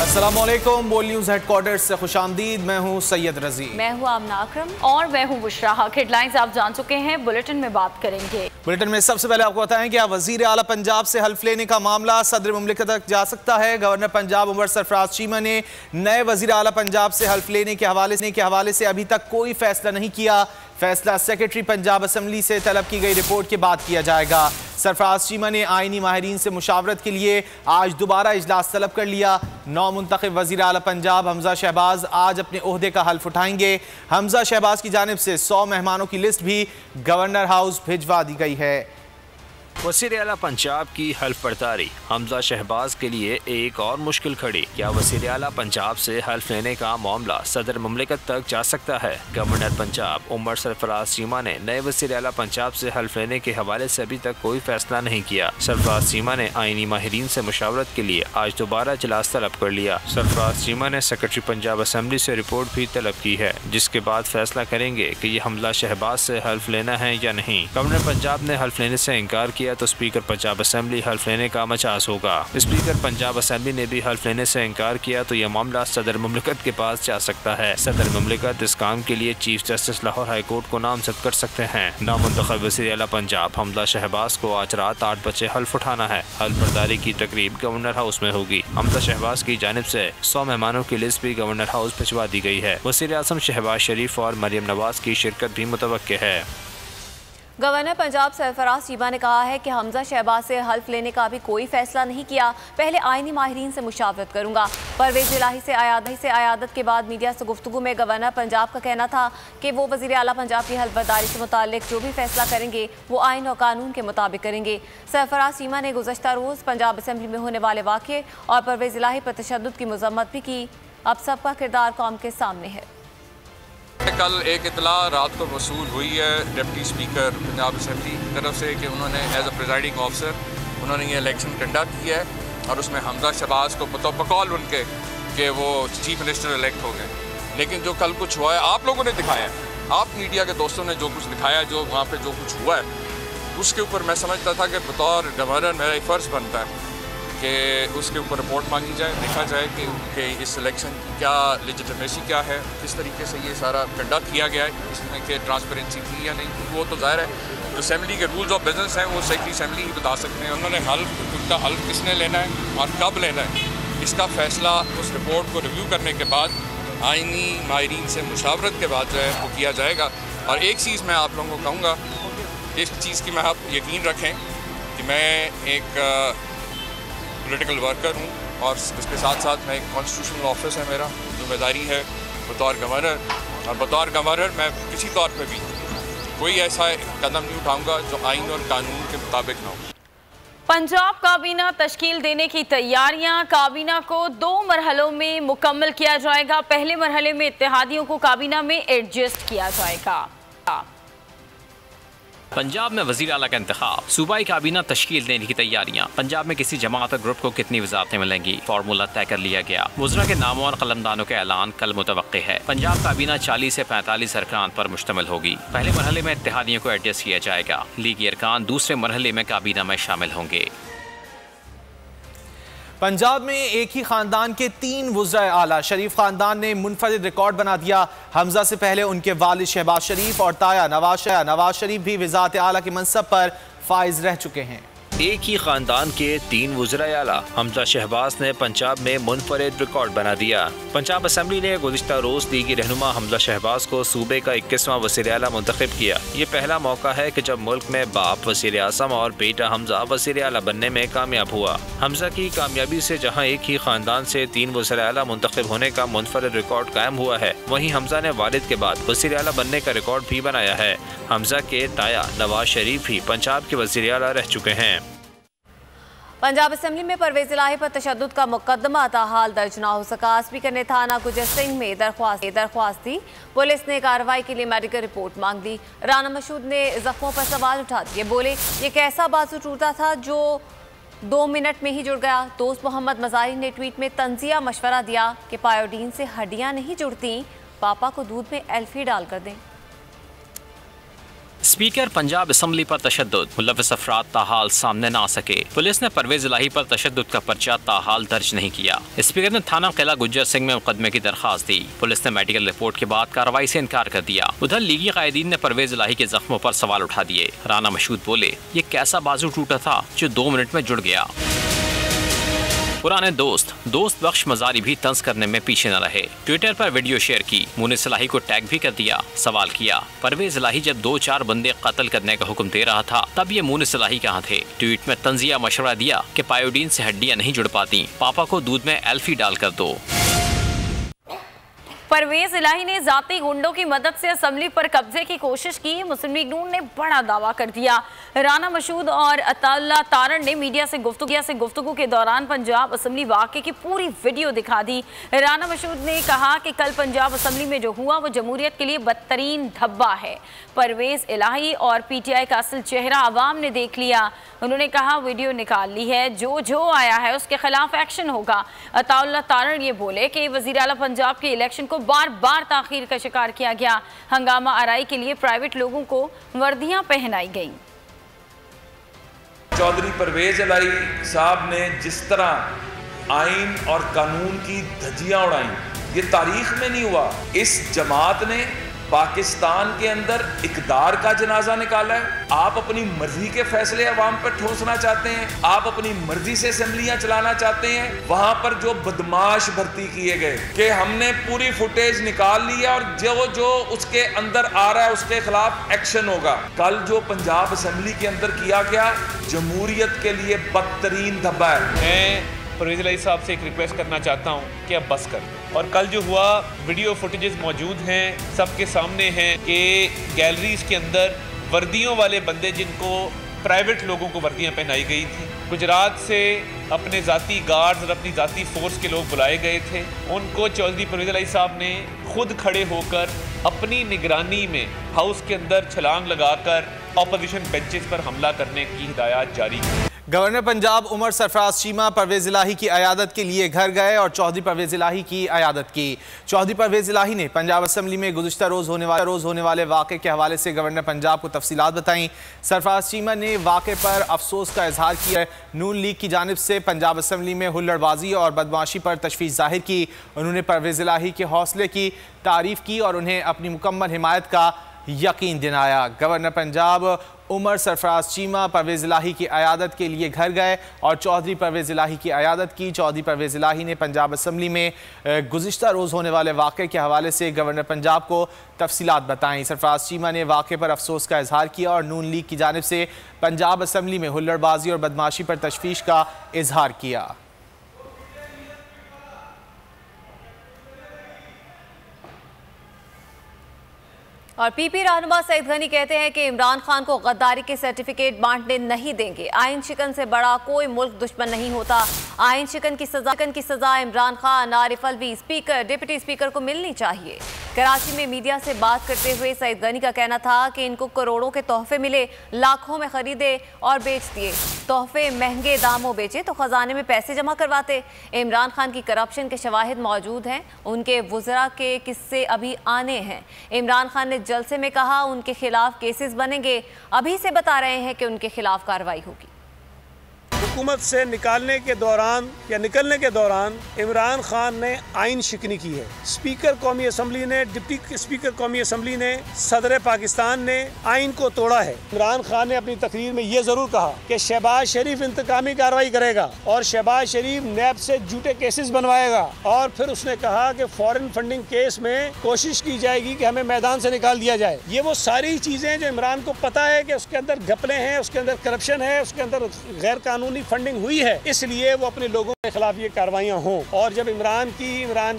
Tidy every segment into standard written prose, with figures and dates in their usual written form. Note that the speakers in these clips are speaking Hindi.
अस्सलामुअलैकुम, बोल न्यूज़ हेडक्वार्टर से खुशामदीद। मैं हूँ सैयद रजी। मैं हूँ आमना अकरम और मैं हूँ बुशरा। हेडलाइंस आप जान चुके हैं, बुलेटिन में बात करेंगे। बुलेटिन में सबसे पहले आपको बताएं कि वजीर आला पंजाब से हल्फ लेने का मामला सदर मुमलिकत तक जा सकता है। गवर्नर पंजाब उमर सरफराज चीमा ने नए वजीर आला पंजाब से हल्फ लेने के हवाले से अभी तक कोई फैसला नहीं किया। फैसला सेक्रेटरी पंजाब असम्बली से तलब की गई रिपोर्ट के बाद किया जाएगा। सरफराज चीमा ने आईनी माहिरीन से मुशावरत के लिए आज दोबारा इजलास तलब कर लिया। नौ मुंतखब वज़ीर आला पंजाब हमजा शहबाज आज अपने ओहदे का हल्फ उठाएंगे। हमजा शहबाज की जानिब से 100 मेहमानों की लिस्ट भी गवर्नर हाउस भिजवा दी गई है। वज़ीर आला पंजाब की हल्फ बर्दारी हमजा शहबाज के लिए एक और मुश्किल खड़ी। क्या वज़ीर आला पंजाब से हल्फ लेने का मामला सदर मुमलिकत तक जा सकता है? गवर्नर पंजाब उमर सरफराज चीमा ने नए वज़ीर आला पंजाब से हल्फ लेने के हवाले से अभी तक कोई फैसला नहीं किया। सरफराज चीमा ने आईनी माहिरीन से मुशावरत के लिए आज दोबारा इजलास तलब कर लिया। सरफराज चीमा ने सेक्रेटरी पंजाब असम्बली से रिपोर्ट भी तलब की है, जिसके बाद फैसला करेंगे कि ये हमजा शहबाज से हल्फ लेना है या नहीं। गवर्नर पंजाब ने हल्फ लेने से इनकार किया तो स्पीकर पंजाब असम्बली हल्फ लेने का मजाज होगा। स्पीकर पंजाब असम्बली ने भी हल्फ लेने से इनकार किया तो यह मामला सदर मुमलिकत के पास जा सकता है। सदर मुमलिकत इस काम के लिए chief justice Lahore high court को नामजद कर सकते हैं। नामुंतखब वज़ीर आला पंजाब हमजा शहबाज को आज रात 8 बजे हल्फ उठाना है। हल्फ बर्दारी की तकरीब गवर्नर हाउस में होगी। हमजा शहबाज की जानिब से 100 मेहमानों की लिस्ट भी गवर्नर हाउस भिजवा दी गई है। वज़ीर आज़म शहबाज शरीफ और मरियम नवाज की शिरकत भी मुतवक्के है। गवर्नर पंजाब सरफराज चीमा ने कहा है कि हमजा शहबाज से हल्फ लेने का अभी कोई फैसला नहीं किया, पहले आईनी माहिरीन से मुशावरत करूंगा। परवेज इलाही से आयादत के बाद मीडिया से गुफ्तगू में गवर्नर पंजाब का कहना था कि वो वज़ीर आला पंजाब की हल्फ बर्दारी से मुताल्लिक जो भी फैसला करेंगे वो आइन और कानून के मुताबिक करेंगे। सरफराज चीमा ने गुज़श्ता रोज़ पंजाब असम्बली में होने वाले वाक़े और परवेज इलाही पर तशद्दुद की मज़म्मत भी की। अब सबका किरदार कौम के सामने है। कल एक इतला रात को वसूल हुई है डिप्टी स्पीकर पंजाब असम्बली की तरफ से कि उन्होंने एज अ प्रिजाइडिंग ऑफिसर उन्होंने ये इलेक्शन कंडक्ट किया है और उसमें हमजा शहबाज को बकौल उनके कि वो चीफ मिनिस्टर इलेक्ट हो गए। लेकिन जो कल कुछ हुआ है आप लोगों ने दिखाया है, आप मीडिया के दोस्तों ने जो कुछ दिखाया, जो वहाँ पे जो कुछ हुआ है उसके ऊपर मैं समझता था कि बतौर गवर्नर मेरा फ़र्ज़ बनता है कि उसके ऊपर रिपोर्ट मांगी जाए, देखा जाए कि इस इलेक्शन की क्या लेजिटिमेसी क्या है, किस तरीके से ये सारा कंडक्ट किया गया है, इसमें कि ट्रांसपेरेंसी थी या नहीं। वो तो ज़ाहिर है जो असेंबली के रूल्स ऑफ बिजनेस हैं वो सेक्रेटरी असेंबली ही बता सकते हैं। उन्होंने उनका हल्फ किसने लेना है और कब लेना है, इसका फ़ैसला उस रिपोर्ट को रिव्यू करने के बाद आइनी माहिरीन से मुशावरत के बाद जो है वो किया जाएगा। और एक चीज़ मैं आप लोगों को कहूँगा, इस चीज़ की मैं आप यकीन रखें कि मैं एक पॉलिटिकल वर्कर हूँ और इसके साथ साथ मैं एक कॉन्स्टिट्यूशनल ऑफिस है, मेरा जिम्मेदारी है बतौर गवर्नर, और बतौर गवर्नर मैं किसी तौर पे भी कोई ऐसा कदम नहीं उठाऊंगा जो आइन और कानून के मुताबिक ना हो। पंजाब काबीना तश्कील देने की तैयारियां। काबीना को 2 मरहलों में मुकम्मल किया जाएगा। पहले मरहले में इत्तेहादियों को काबीना में एडजस्ट किया जाएगा। पंजाब में वज़ीर आला का इंतखाब, सूबाई काबीना तश्कील देने की तैयारियां। पंजाब में किसी जमात और ग्रुप को कितनी वज़ारतें मिलेंगी, फार्मूला तय कर लिया गया। वज़रा के नामों और कलमदानों का ऐलान कल मुतवक्के है। पंजाब काबीना 40 से 45 अरकान पर मुश्तमिल होगी। पहले मरहले में इत्तेहादियों को एडजस्ट किया जाएगा। लीगी अरकान दूसरे मरहले में काबीना में शामिल होंगे। पंजाब में एक ही खानदान के 3 वज़राए आला। शरीफ खानदान ने मुनफरिद रिकॉर्ड बना दिया। हमजा से पहले उनके वालिद शहबाज शरीफ और ताया नवाज शरीफ भी वज़ारत आला के मनसब पर फाइज रह चुके हैं। एक ही खानदान के 3 वज़राए आला। हमजा शहबाज ने पंजाब में मुनफरिद रिकॉर्ड बना दिया। पंजाब असम्बली ने गुज़िश्ता रोज़ लीगी रहनुमा हमजा शहबाज को सूबे का 21वां वज़ीर आला मुंतखब किया। ये पहला मौका है कि जब मुल्क में बाप वज़ीर आज़म और बेटा हमजा वज़ीर आला बनने में कामयाब हुआ। हमजा की कामयाबी से जहाँ एक ही खानदान से 3 वज़ीर आला मुंतखब होने का मुनफरिद रिकॉर्ड कायम हुआ है, वहीं हमजा ने वालिद के बाद वज़ीर आला बनने का रिकॉर्ड भी बनाया है। हमजा के ताया नवाज शरीफ भी पंजाब के वज़ीर आला रह चुके हैं। पंजाब असम्बली में परवेज इलाही पर तशद्दुद का मुकदमा ताहाल दर्ज ना हो सका। स्पीकर ने थाना गुजर सिंह में दरख्वास्त दी। पुलिस ने कार्रवाई के लिए मेडिकल रिपोर्ट मांग दी। राना मशहूद ने जख्मों पर सवाल उठा दिए, बोले ये कैसा बाजू टूटा था जो 2 मिनट में ही जुड़ गया। दोस्त मोहम्मद मजारी ने ट्वीट में तंजिया मशवरा दिया कि पायोडीन से हड्डियाँ नहीं जुड़ती, पापा को दूध में एल्फी डाल कर दें। स्पीकर पंजाब असम्बली पर तशद्दुद, मुलव्वस अफराद ताहाल सामने न आ सके। पुलिस ने परवेज इलाही पर तशद्दुद का पर्चा ताहाल दर्ज नहीं किया। स्पीकर ने थाना किला गुज्जर सिंह में मुकदमे की दरखास्त दी। पुलिस ने मेडिकल रिपोर्ट के बाद कार्रवाई से इनकार कर दिया। उधर लीगी कायदीन ने परवेज इलाही के जख्मों पर सवाल उठा दिए। राना मशहूद बोले, ये कैसा बाजू टूटा था जो 2 मिनट में जुड़ गया। पुराने दोस्त बख्श मजारी भी तंज करने में पीछे न रहे। ट्विटर पर वीडियो शेयर की, मुनिस इलाही को टैग भी कर दिया। सवाल किया, परवेज इलाही जब 2-4 बंदे कत्ल करने का हुक्म दे रहा था तब ये मुनिस इलाही कहाँ थे? ट्वीट में तंजिया मशवरा दिया कि पायोडीन से हड्डियां नहीं जुड़ पाती, पापा को दूध में एल्फी डाल कर दो। परवेज इलाही ने जाती गुंडों की मदद से असेंबली पर कब्जे की कोशिश की। मुस्लिम लीग नून ने बड़ा दावा कर दिया। राना मशहूद और अताउल्लाह तारण ने मीडिया से गुफ्तगू के दौरान पंजाब असेंबली वाक़े की पूरी वीडियो दिखा दी। राना मशहूद ने कहा कि कल पंजाब असेंबली में जो हुआ वो जमहूरियत के लिए बदतरीन धब्बा है। परवेज इलाही और PTI का असल चेहरा अवाम ने देख लिया। उन्होंने कहा, वीडियो निकाल ली है, जो आया है उसके खिलाफ एक्शन होगा। अताउल्लाह तारण ये बोले कि वज़ीर आला पंजाब के इलेक्शन को बार ताखीर का शिकार किया गया। हंगामा आराई के लिए प्राइवेट लोगों को वर्दियां पहनाई गई। चौधरी परवेज इलाही साहब ने जिस तरह आइन और कानून की धज्जियां उड़ाई, ये तारीख में नहीं हुआ। इस जमात ने पाकिस्तान के अंदर इक़दार का जनाजा निकाला है। आप अपनी मर्जी के फैसले अवाम पर ठोसना चाहते हैं, आप अपनी मर्जी से असेंबलियां चलाना चाहते हैं। वहां पर जो बदमाश भर्ती किए गए कि हमने पूरी फुटेज निकाल ली है और जो उसके अंदर आ रहा है उसके खिलाफ एक्शन होगा। कल जो पंजाब असेंबली के अंदर किया गया जमहूरियत के लिए बदतरीन धब्बा है। मैं परवेज इलाही साहब से एक रिक्वेस्ट करना चाहता हूं कि अब बस कर दें। और कल जो हुआ वीडियो फुटेजेस मौजूद हैं, सबके सामने हैं कि गैलरीज के अंदर वर्दियों वाले बंदे जिनको प्राइवेट लोगों को वर्दियां पहनाई गई थी, गुजरात से अपने ज़ाती गार्ड्स और अपनी ज़ाती फोर्स के लोग बुलाए गए थे। उनको चौधरी परवेज इलाही साहब ने खुद खड़े होकर अपनी निगरानी में हाउस के अंदर छलांग लगाकर ऑपोजिशन बेंचेस पर हमला करने की हिदायत जारी की। गवर्नर पंजाब उमर सरफराज चीमा परवेज इलाही की अयादत के लिए घर गए और चौधरी परवेज इलाही की अयादत की। चौधरी परवेज इलाही ने पंजाब असेंबली में गुज़िश्ता रोज़ होने वाले वाक़े के हवाले से गवर्नर पंजाब को तफसीलात बताईं। सरफराज चीमा ने वाक़े पर अफसोस का इजहार किया। नून लीग की जानिब से पंजाब असेंबली में हुल्लड़बाजी और बदमाशी पर तशवीश जाहिर की। उन्होंने परवेज इलाही के हौसले की तारीफ़ की और उन्हें अपनी मुकम्मल हिमायत का यकीन दिलाया। गवर्नर पंजाब उमर सरफराज चीमा परवेज इलाही की अयादत के लिए घर गए और चौधरी परवेज इलाही की अयादत की। चौधरी परवेज इलाही ने पंजाब असेंबली में गुज़िश्ता रोज़ होने वाले वाक़े के हवाले से गवर्नर पंजाब को तफसीलात बताईं। सरफराज चीमा ने वाक़े पर अफसोस का इजहार किया और नून लीग की जानिब से पंजाब असेंबली में हुल्लड़बाजी और बदमाशी पर तशवीश का इजहार किया। और PP रहनुमा सईद गनी कहते हैं कि इमरान खान को गद्दारी के सर्टिफिकेट बांटने नहीं देंगे। आइन शिकन से बड़ा कोई मुल्क दुश्मन नहीं होता। आइन शिकन की सजा Imran Khan, Arif Alvi, speaker, deputy speaker को मिलनी चाहिए। कराची में मीडिया से बात करते हुए सईद गनी का कहना था कि इनको करोड़ों के तोहफे मिले, लाखों में खरीदे और बेच दिए। तोहफे महंगे दामों बेचे तो खजाने में पैसे जमा करवाते। इमरान खान की करप्शन के शवाहिद मौजूद हैं। उनके वुज़रा के किस्से अभी आने हैं। इमरान खान ने जलसे में कहा उनके खिलाफ केसेस बनेंगे। अभी से बता रहे हैं कि उनके खिलाफ कार्रवाई होगी। हुकूमत से निकालने के दौरान या निकलने के दौरान इमरान खान ने आइन शिकनी की है। स्पीकर कौमी असम्बली ने, डिप्टी स्पीकर कौमी असम्बली ने, सदर पाकिस्तान ने आइन को तोड़ा है। इमरान खान ने अपनी तकरीर में ये ज़रूर कहा कि शहबाज शरीफ इंतकामी कार्रवाई करेगा और शहबाज शरीफ नैब से झूठे केसेस बनवाएगा। और फिर उसने कहा कि फॉरेन फंडिंग केस में कोशिश की जाएगी कि हमें मैदान से निकाल दिया जाए। ये वो सारी चीज़ें जो इमरान को पता है कि उसके अंदर घपले हैं, उसके अंदर करप्शन है, उसके अंदर गैर कानूनी फंडिंग हुई है, इसलिए वो अपने लोगों के खिलाफ ये कार्रवाइयां हों। और जब इमरान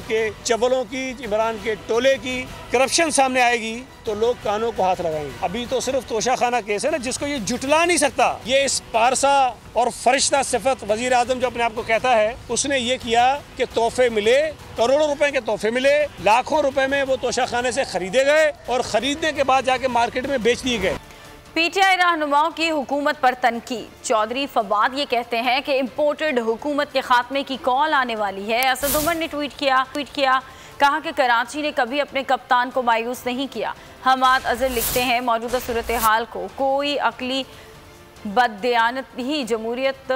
के चवलों की, इमरान के टोले की करप्शन सामने आएगी तो लोग कानों को हाथ लगाएंगे। अभी तो सिर्फ तोशाखाना केस है ना, जिसको ये जुटला नहीं सकता। ये इस पारसा और फरिश्ता सिफत वजीर आजम जो अपने आप को कहता है, उसने ये किया कि तोहफे मिले, करोड़ों रुपए के तोहफे मिले, लाखों रुपए में वो तोशाखाने से खरीदे गए और खरीदने के बाद जाके मार्केट में बेच दिए गए। PTI रहनुमाओं की हुकूमत पर तनकीद। चौधरी फवाद ये कहते हैं कि इम्पोर्टेड हुकूमत के खात्मे की कॉल आने वाली है। असद उमर ने ट्वीट किया कहा कि कराची ने कभी अपने कप्तान को मायूस नहीं किया। हमाद अजहर लिखते हैं, मौजूदा सूरत हाल को कोई अकली बददियानत ही जमहूरियत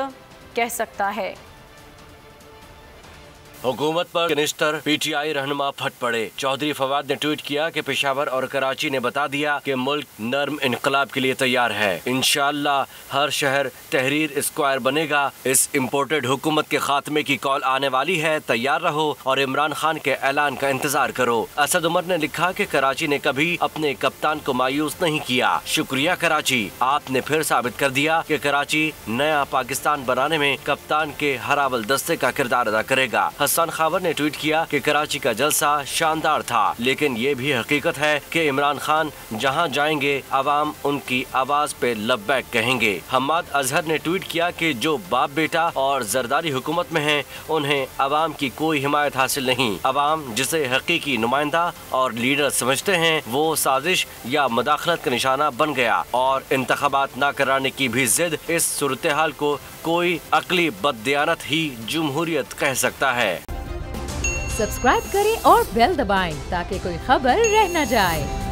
कह सकता है। हुकूमत पर कनिस्टर पीटीआई रहनुमा फट पड़े। चौधरी फवाद ने ट्वीट किया कि पेशावर और कराची ने बता दिया कि मुल्क नर्म इनकलाब के लिए तैयार है। इंशाअल्लाह हर शहर तहरीर स्क्वायर बनेगा। इस इम्पोर्टेड हुकूमत के खात्मे की कॉल आने वाली है, तैयार रहो और इमरान खान के ऐलान का इंतजार करो। असद उमर ने लिखा कि कराची ने कभी अपने कप्तान को मायूस नहीं किया। शुक्रिया कराची, आपने फिर साबित कर दिया कि कराची नया पाकिस्तान बनाने में कप्तान के हरावल दस्ते का किरदार अदा करेगा। हसन खावर ने ट्वीट किया कि कराची का जलसा शानदार था, लेकिन ये भी हकीकत है कि इमरान खान जहां जाएंगे अवाम उनकी आवाज पे लब्बैक कहेंगे। हमाद अजहर ने ट्वीट किया कि जो बाप बेटा और जरदारी हुकूमत में हैं, उन्हें अवाम की कोई हिमायत हासिल नहीं। अवाम जिसे हकीकी नुमाइंदा और लीडर समझते हैं, वो साजिश या मुदाखलत का निशाना बन गया और इंतखाबात न कराने की भी जिद इस सूरत हाल को कोई अकली बददियानत ही जमहूरियत कह सकता है। सब्सक्राइब करें और बेल दबाएं ताकि कोई खबर रह न जाए।